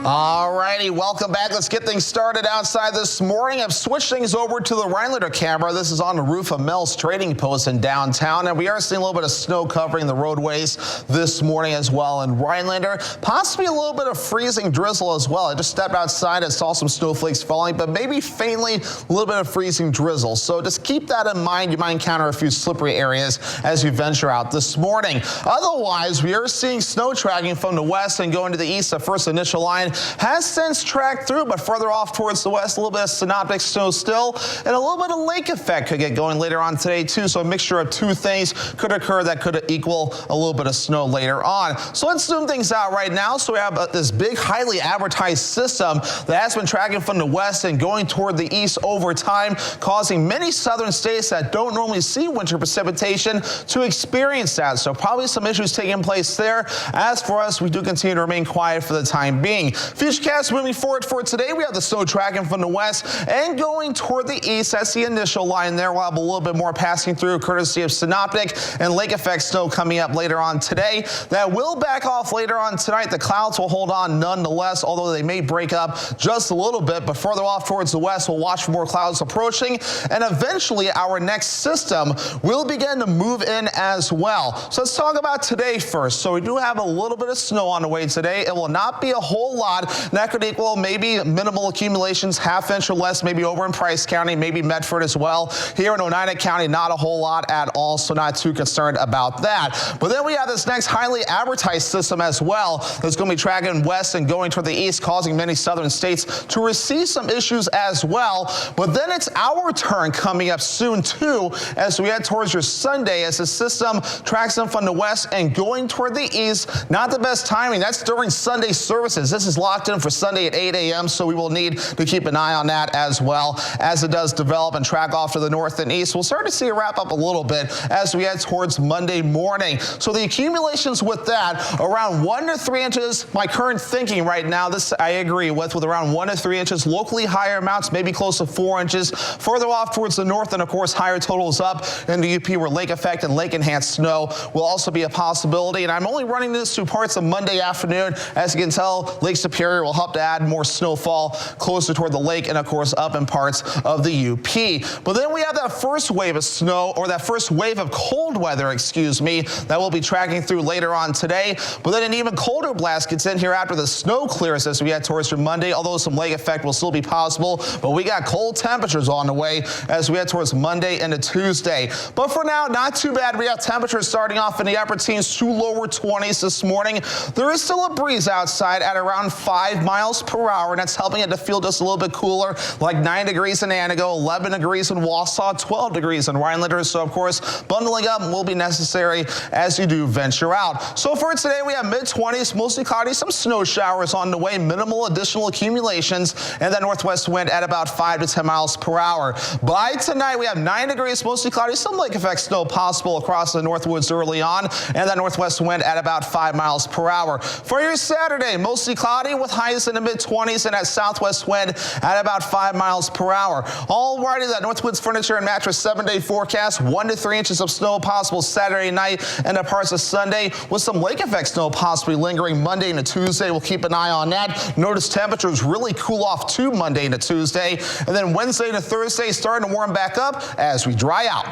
All righty, welcome back. Let's get things started outside this morning. I've switched things over to the Rhinelander camera. This is on the roof of Mel's Trading Post in downtown, and we are seeing a little bit of snow covering the roadways this morning as well in Rhinelander. Possibly a little bit of freezing drizzle as well. I just stepped outside and saw some snowflakes falling, but maybe faintly a little bit of freezing drizzle. So just keep that in mind. You might encounter a few slippery areas as you venture out this morning. Otherwise, we are seeing snow tracking from the west and going to the east. The first initial line has since tracked through, but further off towards the west, a little bit of synoptic snow still, and a little bit of lake effect could get going later on today too. So a mixture of two things could occur that could equal a little bit of snow later on. So let's zoom things out right now. So we have this big, highly advertised system that has been tracking from the west and going toward the east over time, causing many southern states that don't normally see winter precipitation to experience that. So probably some issues taking place there. As for us, we do continue to remain quiet for the time being. Futurecast moving forward for today, we have the snow tracking from the west and going toward the east. That's the initial line there. We'll have a little bit more passing through courtesy of synoptic and lake effect snow coming up later on today. That will back off later on tonight. The clouds will hold on nonetheless, although they may break up just a little bit. But further off towards the west, we'll watch for more clouds approaching, and eventually our next system will begin to move in as well. So let's talk about today first. So we do have a little bit of snow on the way today. It will not be a whole lot. That could equal maybe minimal accumulations, half inch or less, maybe over in Price County, maybe Medford as well. Here in Oneida County, not a whole lot at all, so not too concerned about that. But then we have this next highly advertised system as well that's going to be tracking west and going toward the east, causing many southern states to receive some issues as well. But then it's our turn coming up soon too, as we head towards your Sunday, as the system tracks them from the west and going toward the east. Not the best timing. That's during Sunday services. This is locked in for Sunday at 8 a.m., so we will need to keep an eye on that as well as it does develop and track off to the north and east. We'll start to see a wrap up a little bit as we head towards Monday morning. So the accumulations with that around 1 to 3 inches. My current thinking right now, this I agree with around 1 to 3 inches. Locally higher amounts, maybe close to 4 inches. Further off towards the north, and of course higher totals up in the UP, where lake effect and lake enhanced snow will also be a possibility. And I'm only running this through parts of Monday afternoon. As you can tell, Lake Superior will help to add more snowfall closer toward the lake and of course up in parts of the UP. But then we have that first wave of snow, or that first wave of cold weather, excuse me, that we'll be tracking through later on today. But then an even colder blast gets in here after the snow clears as we head towards your Monday, although some lake effect will still be possible. But we got cold temperatures on the way as we head towards Monday into Tuesday. But for now, not too bad. We have temperatures starting off in the upper teens to lower 20s this morning. There is still a breeze outside at around 5 miles per hour, and that's helping it to feel just a little bit cooler, like 9 degrees in Antigo, 11 degrees in Wausau, 12 degrees in Rhinelander. So of course, bundling up will be necessary as you do venture out. So for today, we have mid-20s, mostly cloudy, some snow showers on the way, minimal additional accumulations, and that northwest wind at about 5 to 10 miles per hour. By tonight, we have 9 degrees, mostly cloudy, some lake effect snow possible across the northwoods early on, and that northwest wind at about 5 miles per hour. For your Saturday, mostly cloudy with highs in the mid-20s and that southwest wind at about 5 miles per hour. Alrighty, that Northwoods Furniture and Mattress 7-day forecast, 1 to 3 inches of snow possible Saturday night and parts of Sunday, with some lake effect snow possibly lingering Monday into Tuesday. We'll keep an eye on that. Notice temperatures really cool off to Monday into Tuesday, and then Wednesday to Thursday starting to warm back up as we dry out.